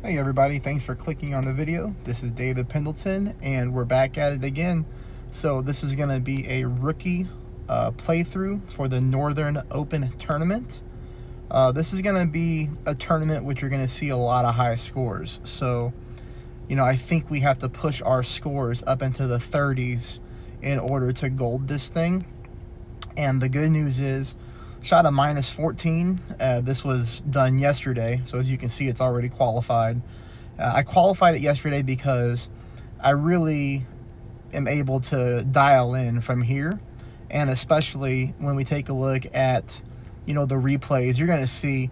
Hey everybody, thanks for clicking on the video. This is David Pendleton and we're back at it again. So this is going to be a rookie playthrough for the Northern Open Tournament. This is going to be a tournament which you're going to see a lot of high scores. So, I think we have to push our scores up into the 30s in order to gold this thing. And the good news is, shot a minus 14. This was done yesterday, so as you can see, it's already qualified. I qualified it yesterday because I really am able to dial in from here, and especially when we take a look at, the replays, you're going to see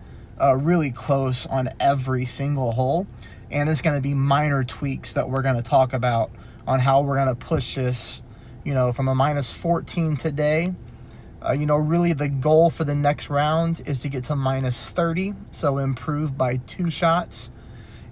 really close on every single hole, and it's going to be minor tweaks that we're going to talk about on how we're going to push this, from a minus 14 today. Really the goal for the next round is to get to minus 30, so improve by 2 shots,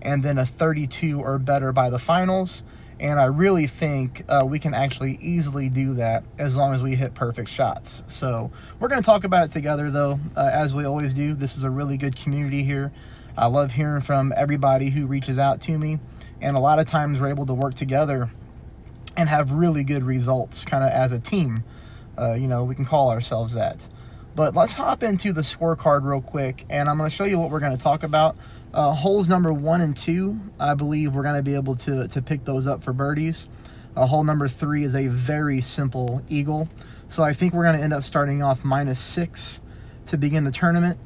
and then a 32 or better by the finals. And I really think we can actually easily do that as long as we hit perfect shots. So we're going to talk about it together, though, as we always do. This is a really good community here. I love hearing from everybody who reaches out to me, and a lot of times we're able to work together and have really good results kind of as a team. We can call ourselves that. But let's hop into the scorecard real quick, and I'm going to show you what we're going to talk about. Holes number 1 and 2, I believe we're going to be able to pick those up for birdies. Hole number 3 is a very simple eagle. So I think we're going to end up starting off minus 6 to begin the tournament.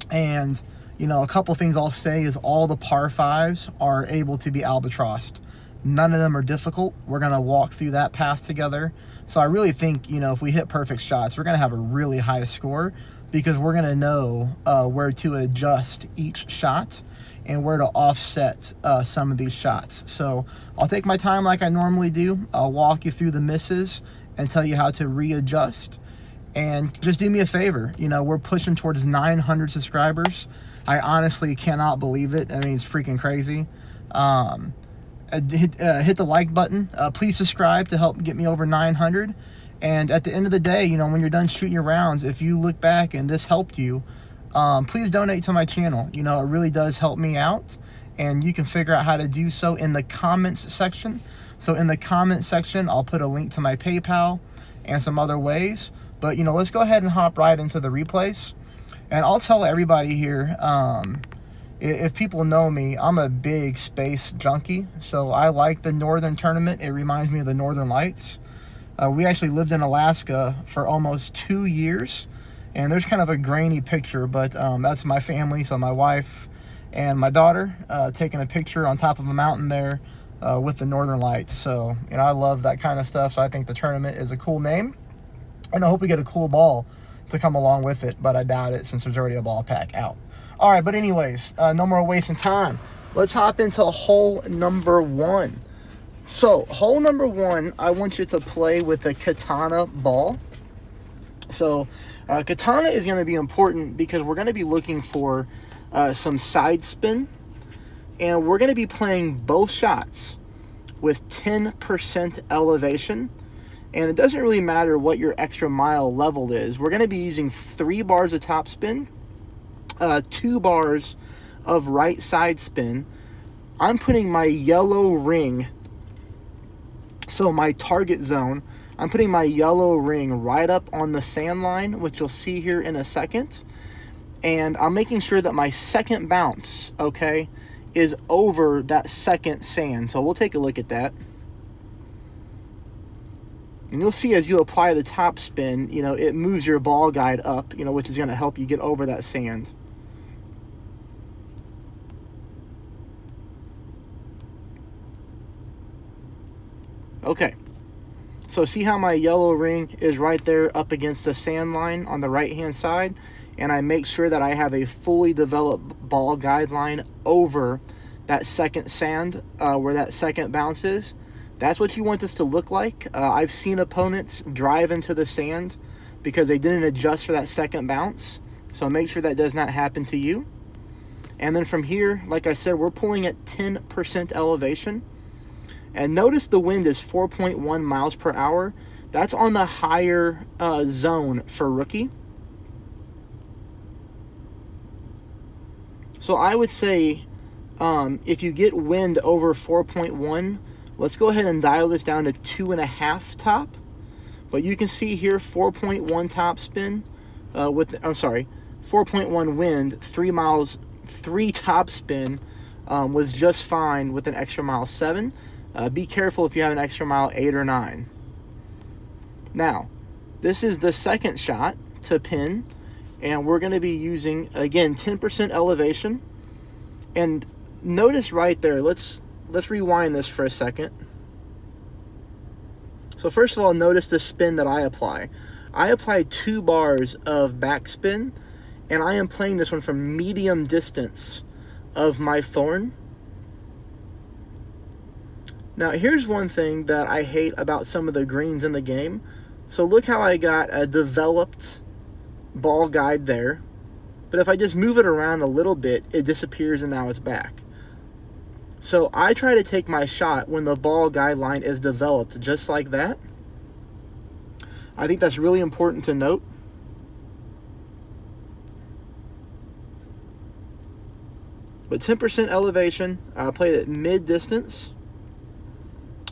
And, a couple things I'll say is all the par 5s are able to be albatrossed. None of them are difficult. We're going to walk through that path together. So I really think, if we hit perfect shots, we're going to have a really high score because we're going to know where to adjust each shot and where to offset some of these shots. So I'll take my time like I normally do. I'll walk you through the misses and tell you how to readjust. And just do me a favor. We're pushing towards 900 subscribers. I honestly cannot believe it. I mean, it's freaking crazy. Hit the like button. Please subscribe to help get me over 900. And at the end of the day, when you're done shooting your rounds, if you look back and this helped you, please donate to my channel. It really does help me out. And you can figure out how to do so in the comments section. So in the comments section, I'll put a link to my PayPal and some other ways. But, let's go ahead and hop right into the replays. And I'll tell everybody here, if people know me, I'm a big space junkie, so I like the Northern Tournament. It reminds me of the Northern Lights. We actually lived in Alaska for almost 2 years, and there's kind of a grainy picture, but that's my family, so my wife and my daughter taking a picture on top of a mountain there with the Northern Lights. So, I love that kind of stuff, so I think the tournament is a cool name, and I hope we get a cool ball to come along with it, but I doubt it since there's already a ball pack out. All right, but anyways, no more wasting time. Let's hop into hole number 1. So, hole number 1, I want you to play with a katana ball. So, katana is going to be important because we're going to be looking for some side spin. And we're going to be playing both shots with 10% elevation. And it doesn't really matter what your extra mile level is. We're going to be using 3 bars of top spin, 2 bars of right side spin. I'm putting my yellow ring, so my target zone, I'm putting my yellow ring right up on the sand line, which you'll see here in a second. And I'm making sure that my second bounce, okay, is over that second sand. So we'll take a look at that. And you'll see as you apply the top spin, it moves your ball guide up, which is going to help you get over that sand. Okay, so see how my yellow ring is right there up against the sand line on the right-hand side? And I make sure that I have a fully developed ball guideline over that second sand where that second bounce is. That's what you want this to look like. I've seen opponents drive into the sand because they didn't adjust for that second bounce. So make sure that does not happen to you. And then from here, like I said, we're pulling at 10% elevation. And notice the wind is 4.1 miles per hour. That's on the higher zone for rookie. So I would say If you get wind over 4.1, let's go ahead and dial this down to 2.5 top. But you can see here 4.1 top spin I'm sorry, 4.1 wind, 3 miles, 3 top spin was just fine with an extra mile 7. Be careful if you have an extra mile 8 or 9. Now, this is the second shot to pin, and we're going to be using, again, 10% elevation. And notice right there, let's rewind this for a second. So first of all, notice the spin that I apply. I apply 2 bars of backspin, and I am playing this one from medium distance of my thorn. Now, here's one thing that I hate about some of the greens in the game. So look how I got a developed ball guide there. But if I just move it around a little bit, it disappears and now it's back. So I try to take my shot when the ball guideline is developed just like that. I think that's really important to note. But 10% elevation, I play it at mid distance.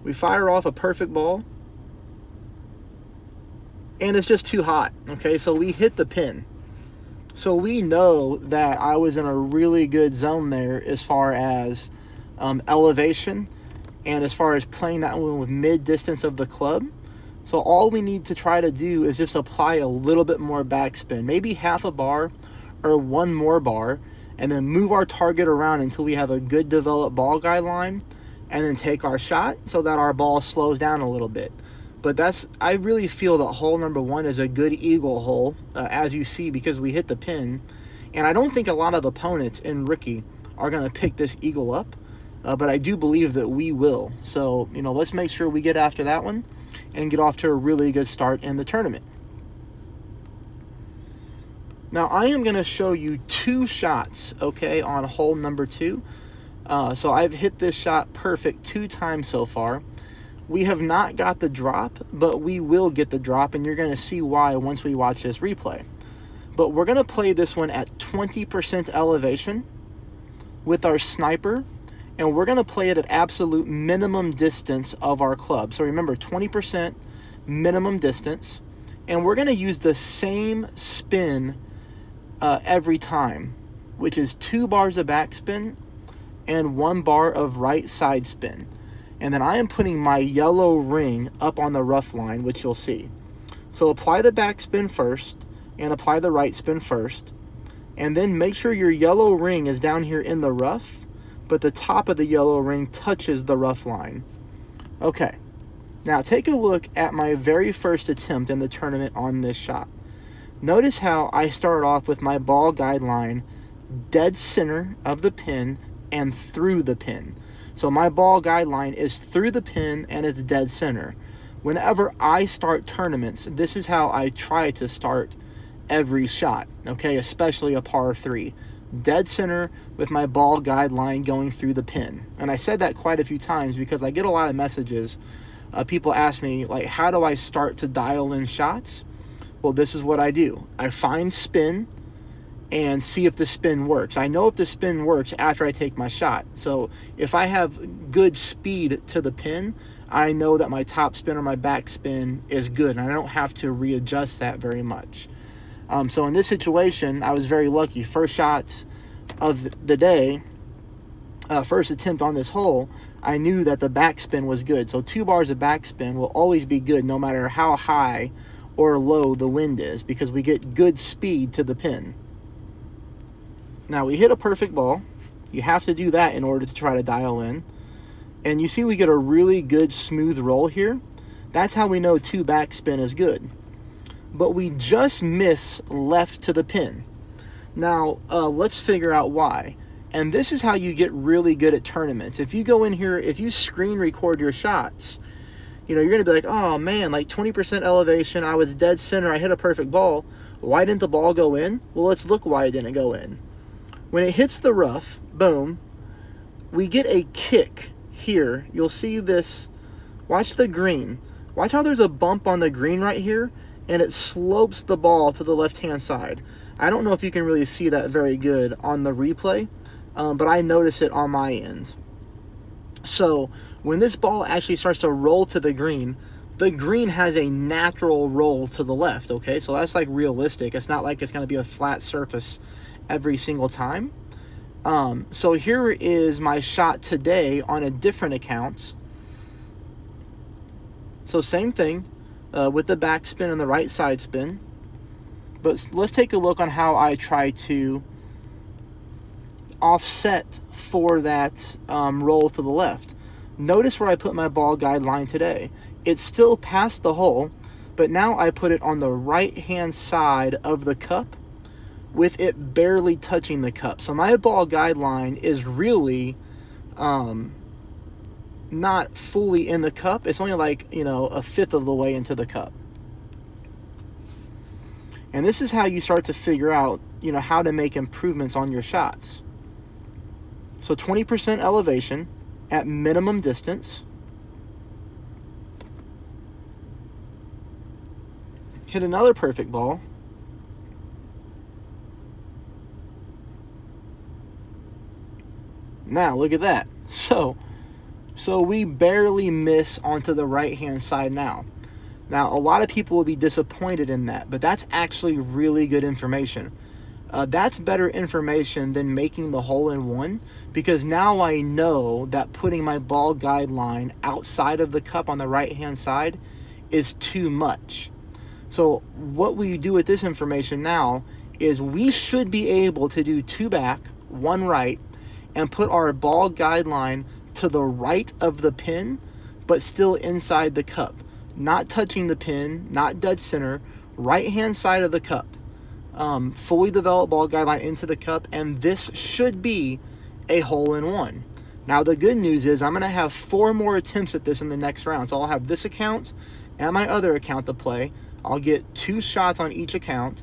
We fire off a perfect ball. And it's just too hot, okay? So we hit the pin. So we know that I was in a really good zone there as far as elevation and as far as playing that one with mid distance of the club. So all we need to try to do is just apply a little bit more backspin, maybe half a bar or 1 more bar, and then move our target around until we have a good developed ball guideline, and then take our shot so that our ball slows down a little bit. But I really feel that hole number 1 is a good eagle hole, as you see, because we hit the pin. And I don't think a lot of opponents in Rookie are going to pick this eagle up, but I do believe that we will. So, let's make sure we get after that one and get off to a really good start in the tournament. Now, I am going to show you 2 shots, okay, on hole number 2. So I've hit this shot perfect 2 times so far. We have not got the drop, but we will get the drop, and you're going to see why once we watch this replay. But we're going to play this one at 20% elevation with our sniper, and we're going to play it at absolute minimum distance of our club. So remember, 20% minimum distance, and we're going to use the same spin every time, which is 2 bars of backspin and 1 bar of right side spin. And then I am putting my yellow ring up on the rough line, which you'll see. So apply the backspin first and apply the right spin first. And then make sure your yellow ring is down here in the rough, but the top of the yellow ring touches the rough line. Okay, now take a look at my very first attempt in the tournament on this shot. Notice how I start off with my ball guideline dead center of the pin and through the pin. So my ball guideline is through the pin and it's dead center. Whenever I start tournaments, this is how I try to start every shot, okay, especially a par 3. Dead center with my ball guideline going through the pin. And I said that quite a few times because I get a lot of messages. People ask me, like, how do I start to dial in shots? Well, this is what I do. I find spin and see if the spin works. I know if the spin works after I take my shot. So if I have good speed to the pin, I know that my top spin or my back spin is good, and I don't have to readjust that very much. So in this situation, I was very lucky. First shot of the day, first attempt on this hole, I knew that the backspin was good. So 2 bars of backspin will always be good no matter how high or low the wind is, because we get good speed to the pin. Now, we hit a perfect ball. You have to do that in order to try to dial in. And you see we get a really good smooth roll here. That's how we know 2 backspin is good. But we just miss left to the pin. Now, let's figure out why. And this is how you get really good at tournaments. If you go in here, if you screen record your shots, you're going to be like, oh man, like 20% elevation, I was dead center, I hit a perfect ball. Why didn't the ball go in? Well, let's look why it didn't go in. When it hits the rough, boom, we get a kick here. You'll see this. Watch the green. Watch how there's a bump on the green right here, and it slopes the ball to the left-hand side. I don't know if you can really see that very good on the replay, but I notice it on my end. So when this ball actually starts to roll to the green has a natural roll to the left, okay? So that's like realistic. It's not like it's going to be a flat surface every single time. So here is my shot today on a different account. So same thing with the back spin and the right side spin. But let's take a look on how I try to offset for that roll to the left. Notice where I put my ball guide line today. It's still past the hole, but now I put it on the right hand side of the cup with it barely touching the cup. So my ball guide line is really not fully in the cup. It's only like, a fifth of the way into the cup. And this is how you start to figure out, how to make improvements on your shots. So 20% elevation at minimum distance. Hit another perfect ball. Now, look at that. So we barely miss onto the right-hand side now. Now, a lot of people will be disappointed in that, but that's actually really good information. That's better information than making the hole-in-one, because now I know that putting my ball guide line outside of the cup on the right-hand side is too much. So what we do with this information now is we should be able to do 2 back, 1 right, and put our ball guide line to the right of the pin, but still inside the cup. Not touching the pin, not dead center, right-hand side of the cup. Fully developed ball guide line into the cup, and this should be a hole-in-one. Now, the good news is I'm going to have 4 more attempts at this in the next round. So I'll have this account and my other account to play. I'll get 2 shots on each account,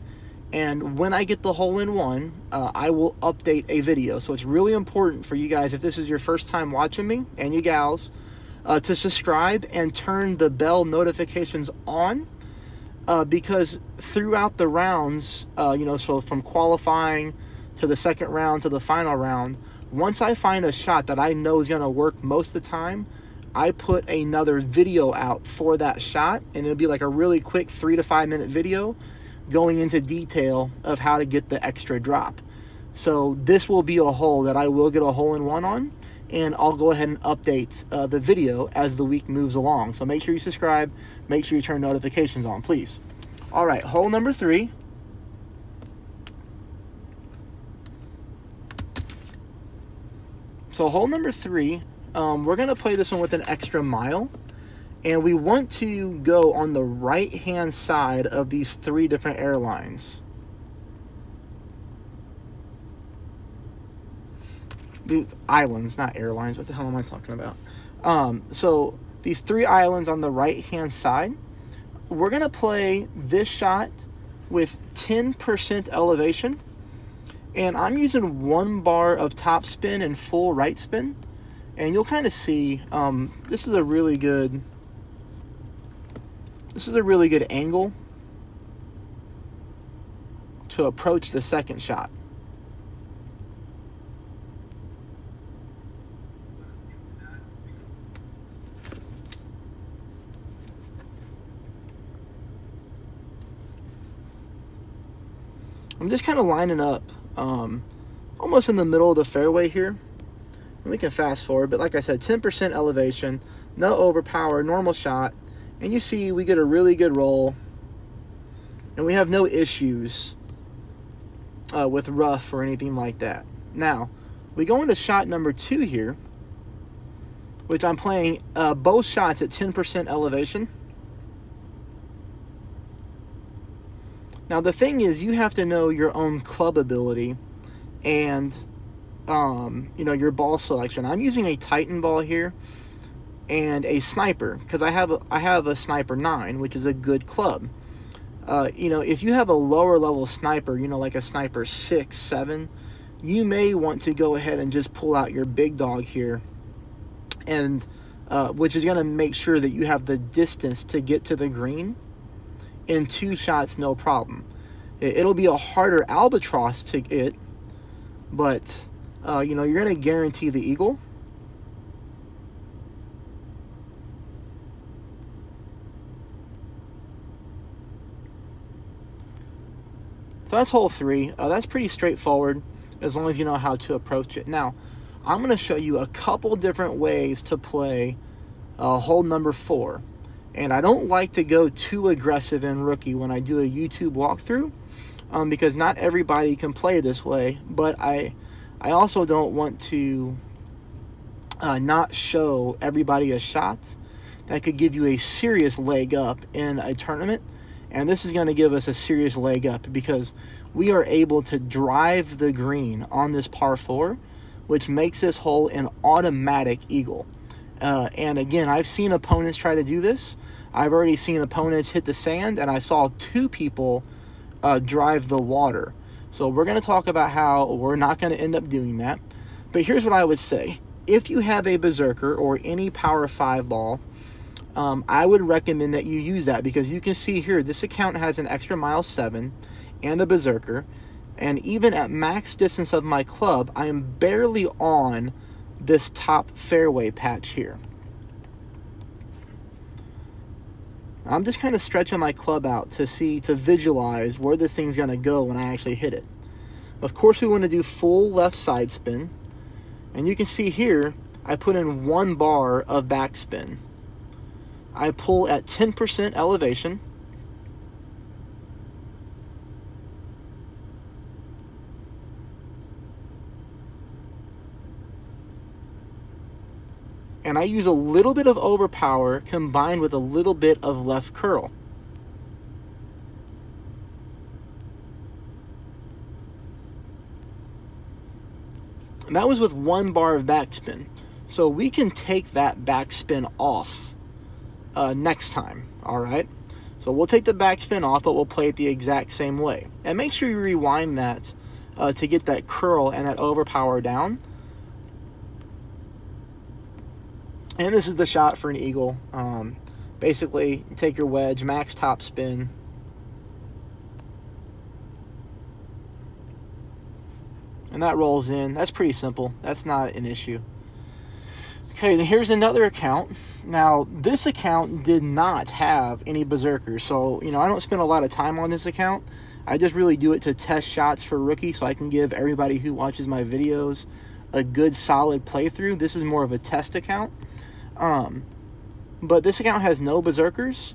and when I get the hole-in-one, I will update a video. So it's really important for you guys, if this is your first time watching me, and you gals, to subscribe and turn the bell notifications on, because throughout the rounds, so from qualifying to the second round to the final round, once I find a shot that I know is going to work most of the time, I put another video out for that shot, and it'll be like a really quick 3 to 5 minute video going into detail of how to get the extra drop. So this will be a hole that I will get a hole-in-one on, and I'll go ahead and update the video as the week moves along. So make sure you subscribe, make sure you turn notifications on, please. All right, hole number 3. So hole number 3, we're going to play this one with an extra mile, and we want to go on the right-hand side of these 3 different airlines. These islands, not airlines. What the hell am I talking about? So these 3 islands on the right-hand side, we're going to play this shot with 10% elevation, and I'm using 1 bar of top spin and full right spin, and you'll kind of see this is a really good angle to approach the second shot. I'm just kind of lining up almost in the middle of the fairway here. And we can fast forward, but like I said, 10% elevation, no overpower, normal shot. And you see we get a really good roll, and we have no issues with rough or anything like that. Now, we go into shot number 2 here, which I'm playing both shots at 10% elevation. Now, the thing is, you have to know your own club ability and, your ball selection. I'm using a Titan ball here and a Sniper, because I have a Sniper 9, which is a good club. If you have a lower level Sniper, like a Sniper 6, 7, you may want to go ahead and just pull out your big dog here, and which is going to make sure that you have the distance to get to the green in 2 shots, no problem. It'll be a harder Albatross to get, but you know, you're going to guarantee the eagle. So that's hole 3. That's pretty straightforward as long as you know how to approach it. Now, I'm going to show you a couple different ways to play hole number 4. And I don't like to go too aggressive in rookie when I do a YouTube walkthrough, because not everybody can play this way. But I also don't want to not show everybody a shot that could give you a serious leg up in a tournament. And this is going to give us a serious leg up because we are able to drive the green on this par 4, which makes this hole an automatic eagle. And again, I've seen opponents try to do this. I've already seen opponents hit the sand, and I saw 2 people drive the water. So we're going to talk about how we're not going to end up doing that. But here's what I would say. If you have a berserker or any power 5 ball, I would recommend that you use that, because you can see here, this account has an extra mile 7 and a berserker. And even at max distance of my club, I am barely on this top fairway patch here. I'm just kind of stretching my club out to visualize where this thing's going to go when I actually hit it. Of course, we want to do full left side spin. And you can see here, I put in 1 bar of backspin. I pull at 10% elevation. And I use a little bit of overpower combined with a little bit of left curl. And that was with 1 bar of backspin. So we can take that backspin off next time, all right? So we'll take the backspin off, but we'll play it the exact same way. And make sure you rewind that to get that curl and that overpower down. And this is the shot for an eagle. Basically, take your wedge, max top spin. And that rolls in. That's pretty simple. That's not an issue. Okay, then here's another account. Now, this account did not have any berserkers. So, you know, I don't spend a lot of time on this account. I just really do it to test shots for rookie so I can give everybody who watches my videos a good, solid playthrough. This is more of a test account. But this account has no berserkers.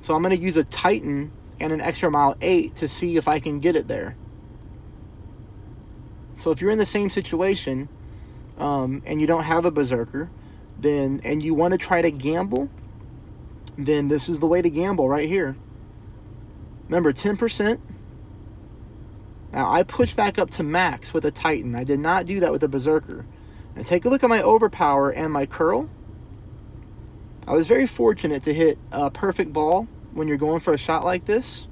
So I'm going to use a Titan and an extra mile 8 to see if I can get it there. So if you're in the same situation and you don't have a berserker, then and you want to try to gamble, then this is the way to gamble right here. Remember, 10%. Now I pushed back up to max with a Titan. I did not do that with a berserker. And take a look at my overpower and my curl. I was very fortunate to hit a perfect ball when you're going for a shot like this.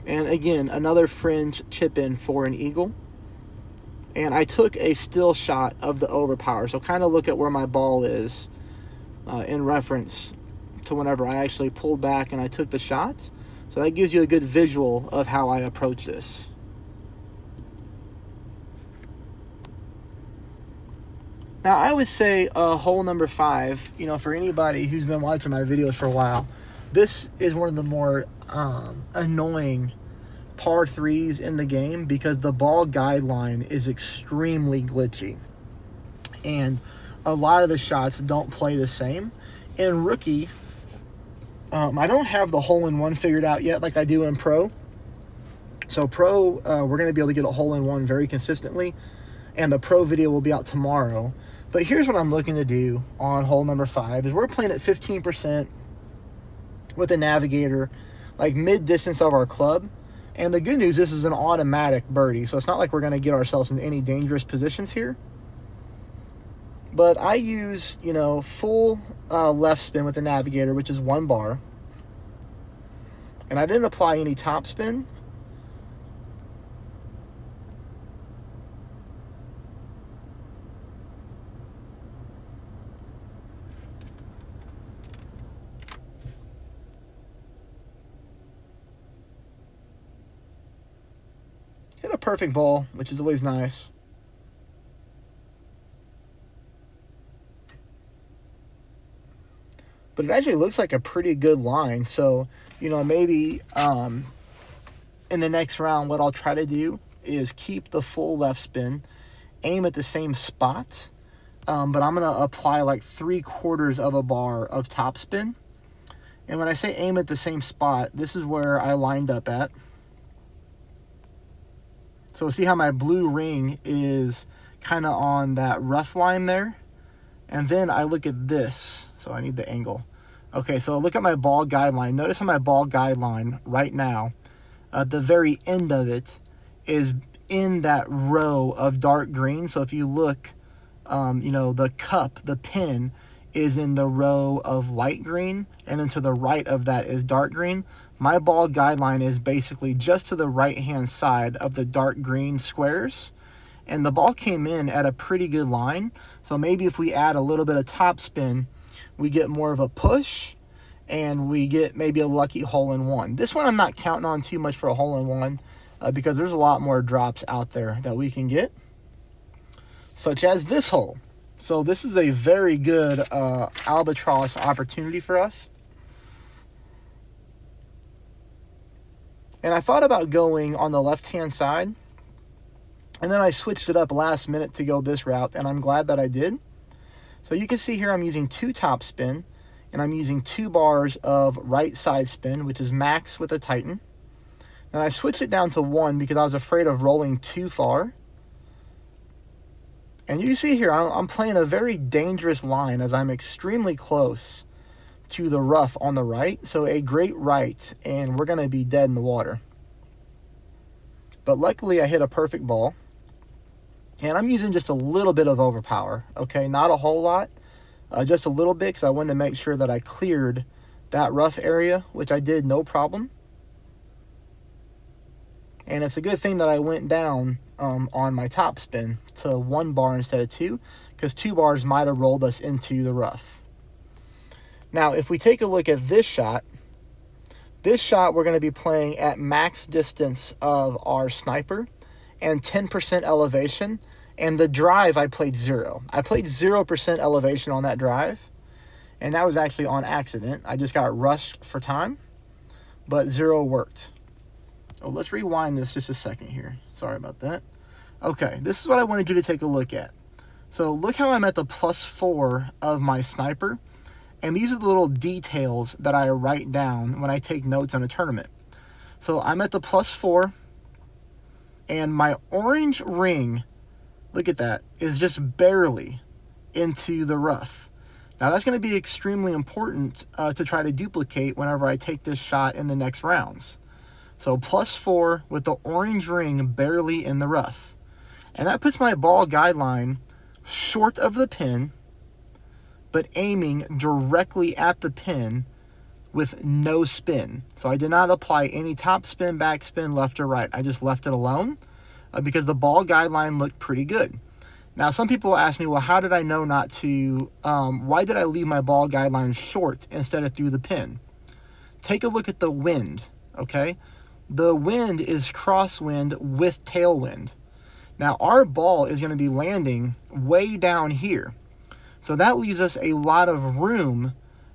And again, another fringe chip in for an eagle. And I took a still shot of the overpower. So kind of look at where my ball is in reference to whenever I actually pulled back and I took the shot. So that gives you a good visual of how I approach this. Now, I would say hole number 5, you know, for anybody who's been watching my videos for a while, this is one of the more annoying par 3s in the game because the ball guideline is extremely glitchy. And a lot of the shots don't play the same. In rookie, I don't have the hole-in-one figured out yet like I do in pro. So pro, we're going to be able to get a hole-in-one very consistently. And the pro video will be out tomorrow. But here's what I'm looking to do on hole number 5 is we're playing at 15% with a navigator, like mid-distance of our club. And the good news, this is an automatic birdie, so it's not like we're going to get ourselves in any dangerous positions here. But I use, you know, full left spin with the navigator, which is 1 bar. And I didn't apply any top spin. hit a perfect ball, which is always nice. But it actually looks like a pretty good line. So, you know, maybe in the next round, what I'll try to do is keep the full left spin, aim at the same spot, but I'm going to apply like 3/4 of a bar of topspin. And when I say aim at the same spot, this is where I lined up at. So see how my blue ring is kind of on that rough line there? And then I look at this. So I need the angle. Okay, so look at my ball guideline. Notice how my ball guideline right now, the very end of it is in that row of dark green. So if you look, you know, the cup, the pin is in the row of light green, and then to the right of that is dark green. My ball guideline is basically just to the right-hand side of the dark green squares, and the ball came in at a pretty good line. So maybe if we add a little bit of topspin, we get more of a push, and we get maybe a lucky hole-in-one. This one I'm not counting on too much for a hole-in-one because there's a lot more drops out there that we can get, such as this hole. So this is a very good Albatross opportunity for us. And I thought about going on the left-hand side, and then I switched it up last minute to go this route, and I'm glad that I did. So you can see here I'm using 2 top spin, and I'm using 2 bars of right side spin, which is max with a Titan. And I switched it down to 1 because I was afraid of rolling too far. And you see here, I'm playing a very dangerous line as I'm extremely close to the rough on the right. So a great right, and we're going to be dead in the water. But luckily, I hit a perfect ball. And I'm using just a little bit of overpower, okay? Not a whole lot, just a little bit, because I wanted to make sure that I cleared that rough area, which I did no problem. And it's a good thing that I went down on my top spin to 1 bar instead of 2, because 2 bars might have rolled us into the rough. Now, if we take a look at this shot we're going to be playing at max distance of our sniper and 10% elevation. And the drive, I played 0. I played 0% elevation on that drive, and that was actually on accident. I just got rushed for time, but 0 worked. Oh, let's rewind this just a second here. Sorry about that. Okay, this is what I wanted you to take a look at. So look how I'm at the +4 of my sniper, and these are the little details that I write down when I take notes on a tournament. So I'm at the +4, and my orange ring, look at that, is just barely into the rough. Now that's going to be extremely important to try to duplicate whenever I take this shot in the next rounds. So +4 with the orange ring barely in the rough. And that puts my ball guideline short of the pin, but aiming directly at the pin with no spin. So I did not apply any top spin, back spin, left or right. I just left it alone because the ball guideline looked pretty good. Now, some people ask me, well, how did I know not to, why did I leave my ball guideline short instead of through the pin? Take a look at the wind, okay? The wind is crosswind with tailwind. Now, our ball is going to be landing way down here. So that leaves us a lot of room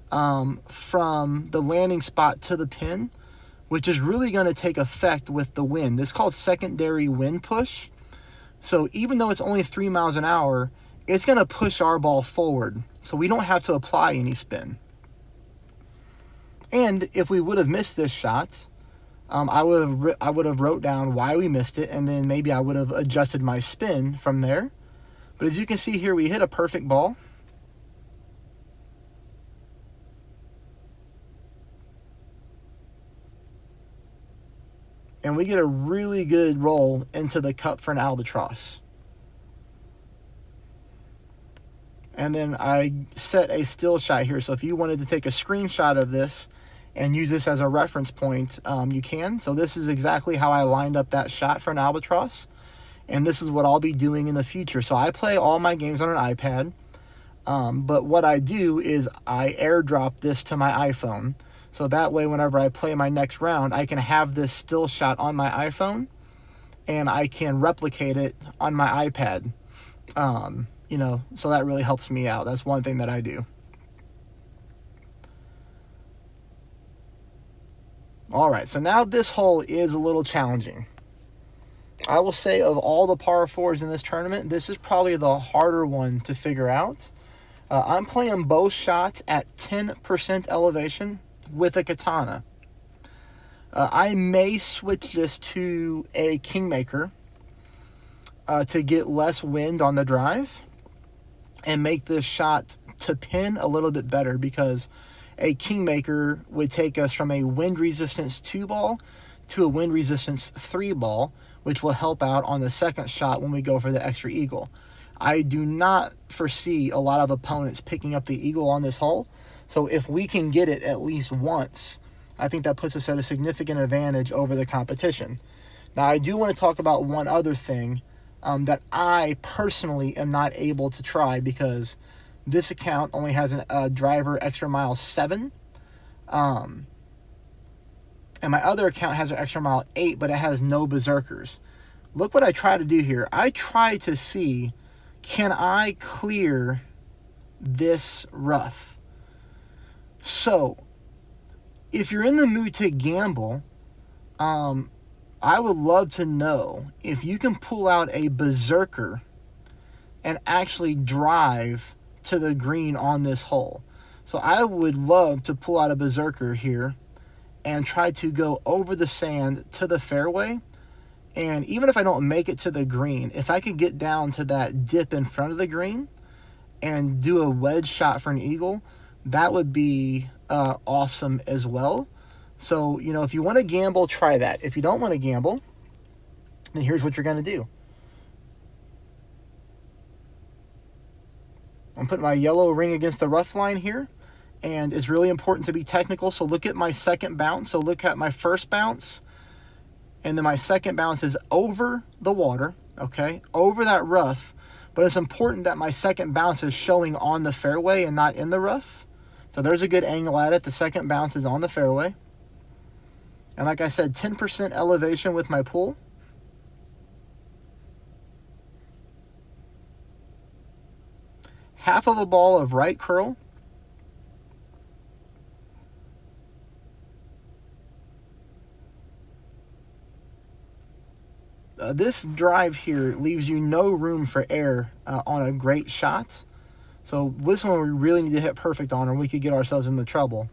from the landing spot to the pin, which is really going to take effect with the wind. This is called secondary wind push. So even though it's only 3 miles an hour, it's going to push our ball forward. So we don't have to apply any spin. And if we would have missed this shot, I would have wrote down why we missed it, and then maybe I would have adjusted my spin from there. But as you can see here, we hit a perfect ball. And we get a really good roll into the cup for an Albatross. And then I set a still shot here. So if you wanted to take a screenshot of this and use this as a reference point, you can. So this is exactly how I lined up that shot for an Albatross. And this is what I'll be doing in the future. So I play all my games on an iPad. But what I do is I airdrop this to my iPhone. So that way, whenever I play my next round, I can have this still shot on my iPhone. and I can replicate it on my iPad. You know, so that really helps me out. That's one thing that I do. All right, so now this hole is a little challenging. I will say of all the par fours in this tournament, this is probably the harder one to figure out. I'm playing both shots at 10% elevation with a katana. I may switch this to a Kingmaker to get less wind on the drive and make this shot to pin a little bit better, because a Kingmaker would take us from a wind resistance 2 ball to a wind resistance 3 ball, which will help out on the second shot when we go for the extra eagle. I do not foresee a lot of opponents picking up the eagle on this hole, so if we can get it at least once, I think that puts us at a significant advantage over the competition. Now, I do want to talk about one other thing that I personally am not able to try, because this account only has a driver extra mile 7, and my other account has an extra mile 8, but it has no berserkers. Look what I try to do here. I try to see, can I clear this rough? So, if you're in the mood to gamble, I would love to know if you can pull out a berserker and actually drive to the green on this hole. So I would love to pull out a berserker here and try to go over the sand to the fairway. And even if I don't make it to the green, if I could get down to that dip in front of the green and do a wedge shot for an eagle, that would be awesome as well. So, you know, if you want to gamble, try that. If you don't want to gamble, then here's what you're going to do. I'm putting my yellow ring against the rough line here, and it's really important to be technical. So look at my second bounce. So look at my first bounce, and then my second bounce is over the water, okay, over that rough. But it's important that my second bounce is showing on the fairway and not in the rough. So there's a good angle at it. The second bounce is on the fairway. And like I said, 10% elevation with my pull. Half of a ball of right curl. This drive here leaves you no room for error on a great shot. So this one we really need to hit perfect on, or we could get ourselves into trouble.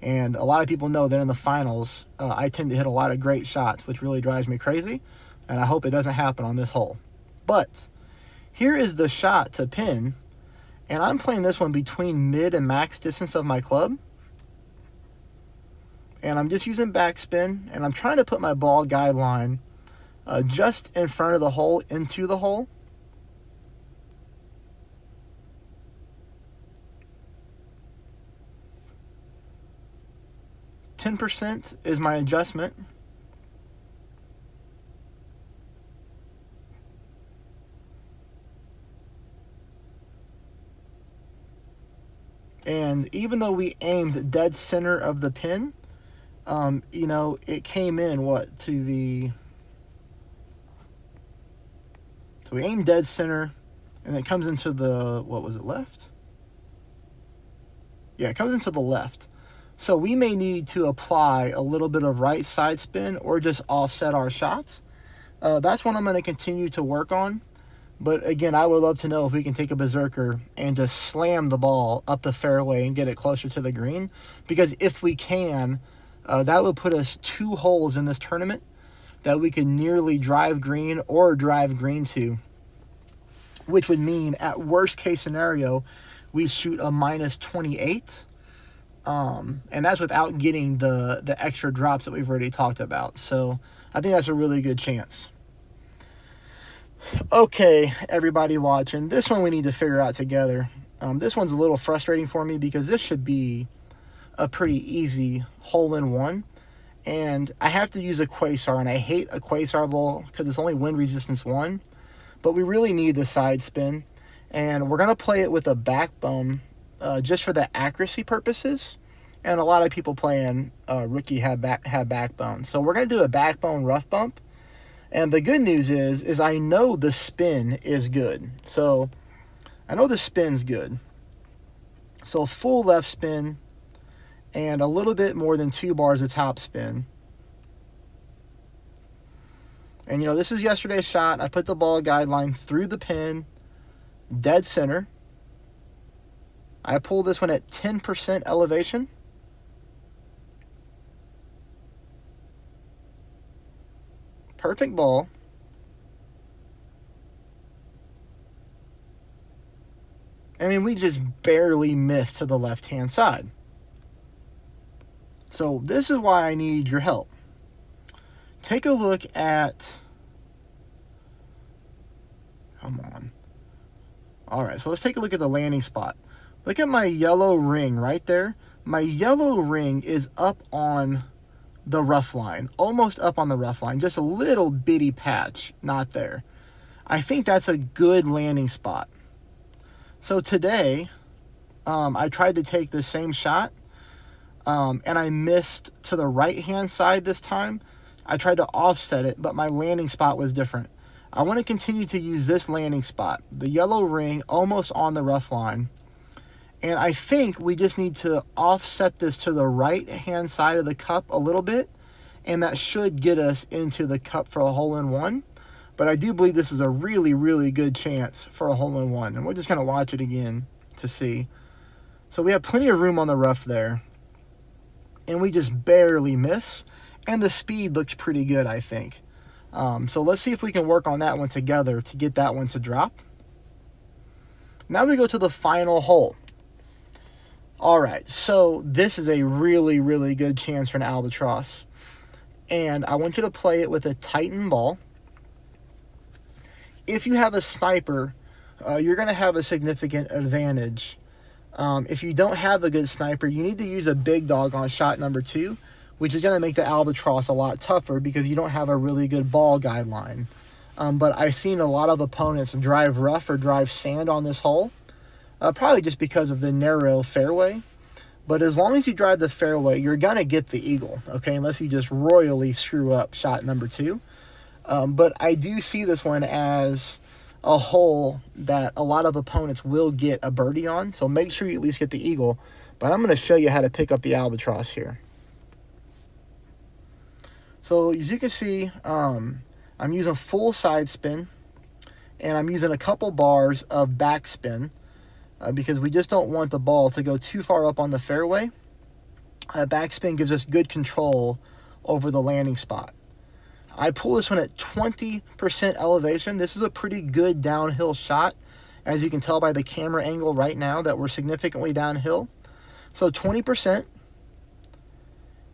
And a lot of people know that in the finals, I tend to hit a lot of great shots, which really drives me crazy. And I hope it doesn't happen on this hole. But here is the shot to pin. And I'm playing this one between mid and max distance of my club. And I'm just using backspin. And I'm trying to put my ball guideline just in front of the hole, into the hole. %, is my adjustment. And even though we aimed dead center of the pin, you know, it came in so we aimed dead center, and it comes into the, what was it, left? Yeah, it comes into the left. So we may need to apply a little bit of right side spin or just offset our shots. That's what I'm going to continue to work on. But again, I would love to know if we can take a berserker and just slam the ball up the fairway and get it closer to the green. Because if we can, that would put us 2 holes in this tournament that we could nearly drive green or drive green to. Which would mean, at worst case scenario, we shoot a -28. And that's without getting the extra drops that we've already talked about. So I think that's a really good chance. Okay, everybody watching, this one we need to figure out together. This one's a little frustrating for me because this should be a pretty easy hole-in-one. And I have to use a Quasar, and I hate a Quasar ball because it's only wind resistance 1. But we really need the side spin. And we're going to play it with a backbone just for the accuracy purposes. And a lot of people playing rookie have backbone. So we're going to do a backbone rough bump. And the good news is I know the spin is good. So I know the spin's good. So full left spin and a little bit more than 2 bars of top spin. And this is yesterday's shot. I put the ball guideline through the pin, dead center. I pull this one at 10% elevation. Perfect ball. I mean, we just barely missed to the left-hand side. So this is why I need your help. Take a look at... Come on. All right, so let's take a look at the landing spot. Look at my yellow ring right there. My yellow ring is up on the rough line, almost up on the rough line, just a little bitty patch, not there. I think that's a good landing spot. So today, I tried to take the same shot, and I missed to the right-hand side this time. I tried to offset it, but my landing spot was different. I want to continue to use this landing spot, the yellow ring almost on the rough line. And I think we just need to offset this to the right-hand side of the cup a little bit, and that should get us into the cup for a hole-in-one. But I do believe this is a really, really good chance for a hole-in-one. And we're just going to watch it again to see. So we have plenty of room on the rough there. And we just barely miss. And the speed looks pretty good, I think. So let's see if we can work on that one together to get that one to drop. Now we go to the final hole. All right, so this is a really, really good chance for an albatross. And I want you to play it with a Titan ball. If you have a sniper, you're going to have a significant advantage. If you don't have a good sniper, you need to use a big dog on shot number 2, which is going to make the albatross a lot tougher because you don't have a really good ball guideline. But I've seen a lot of opponents drive rough or drive sand on this hole. Probably just because of the narrow fairway. But as long as you drive the fairway, you're going to get the eagle, okay? Unless you just royally screw up shot number 2. But I do see this one as a hole that a lot of opponents will get a birdie on. So make sure you at least get the eagle. But I'm going to show you how to pick up the albatross here. So as you can see, I'm using full side spin. And I'm using a couple bars of backspin. Because we just don't want the ball to go too far up on the fairway. Backspin gives us good control over the landing spot. I pull this one at 20% elevation. This is a pretty good downhill shot. As you can tell by the camera angle right now that we're significantly downhill. So 20%.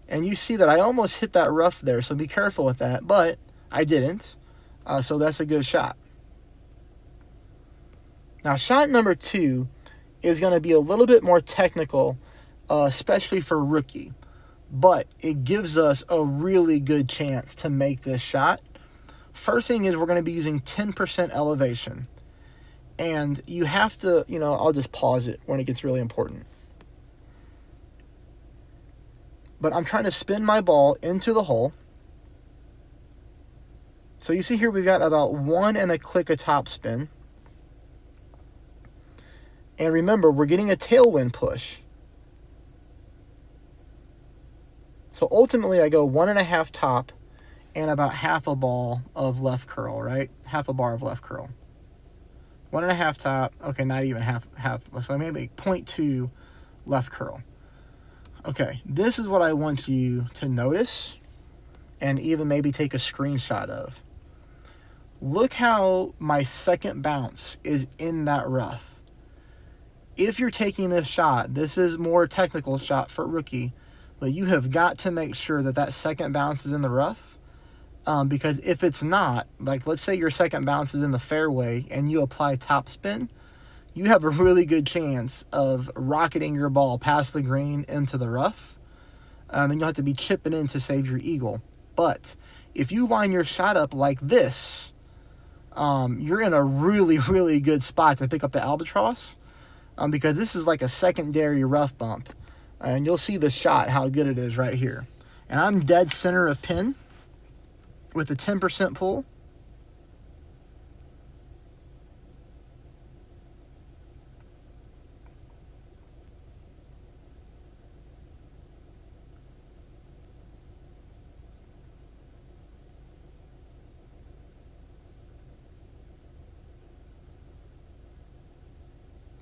And you see that I almost hit that rough there, so be careful with that. But I didn't. So that's a good shot. Now, shot number 2 is going to be a little bit more technical, especially for rookie. But it gives us a really good chance to make this shot. First thing is we're going to be using 10% elevation. And you have to, I'll just pause it when it gets really important. But I'm trying to spin my ball into the hole. So you see here we've got about 1 and a click of top spin. And remember, we're getting a tailwind push. So ultimately, I go 1.5 top and about half a ball of left curl, right? Half a bar of left curl. 1.5 top. Okay, not even half. So maybe 0.2 left curl. Okay, this is what I want you to notice and even maybe take a screenshot of. Look how my second bounce is in that rough. If you're taking this shot, this is more technical shot for rookie, but you have got to make sure that that second bounce is in the rough. Because if it's not, like let's say your second bounce is in the fairway and you apply top spin, you have a really good chance of rocketing your ball past the green into the rough. And you'll have to be chipping in to save your eagle. But if you line your shot up like this, you're in a really, really good spot to pick up the albatross. Because this is like a secondary rough bump. And you'll see the shot, how good it is right here. And I'm dead center of pin. with a 10% pull.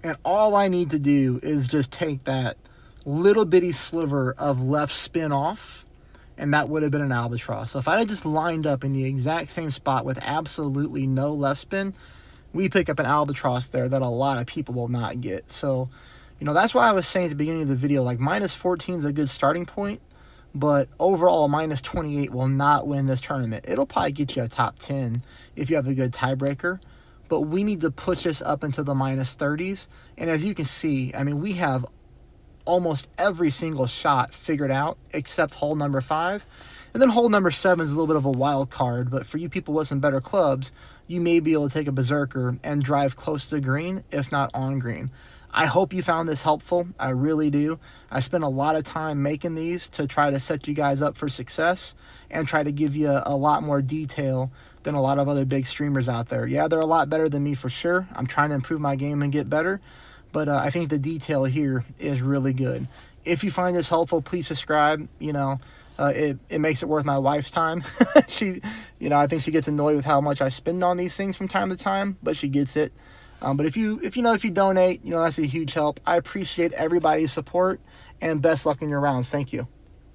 And all I need to do is just take that little bitty sliver of left spin off, and that would have been an albatross. So if I had just lined up in the exact same spot with absolutely no left spin, we pick up an albatross there that a lot of people will not get. So, you know, that's why I was saying at the beginning of the video, like minus 14 is a good starting point, but overall minus 28 will not win this tournament. It'll probably get you a top 10 if you have a good tiebreaker, but we need to push this up into the minus 30s. And as you can see, I mean, we have almost every single shot figured out except hole number 5. And then hole number 7 is a little bit of a wild card, but for you people with some better clubs, you may be able to take a berserker and drive close to green, if not on green. I hope you found this helpful. I really do. I spent a lot of time making these to try to set you guys up for success and try to give you a lot more detail than a lot of other big streamers out there. Yeah, they're a lot better than me for sure. I'm trying to improve my game and get better, but I think the detail here is really good. If you find this helpful, please subscribe. You know, it makes it worth my wife's time. I think she gets annoyed with how much I spend on these things from time to time, but she gets it. But if you donate, that's a huge help. I appreciate everybody's support, and best luck in your rounds. Thank you.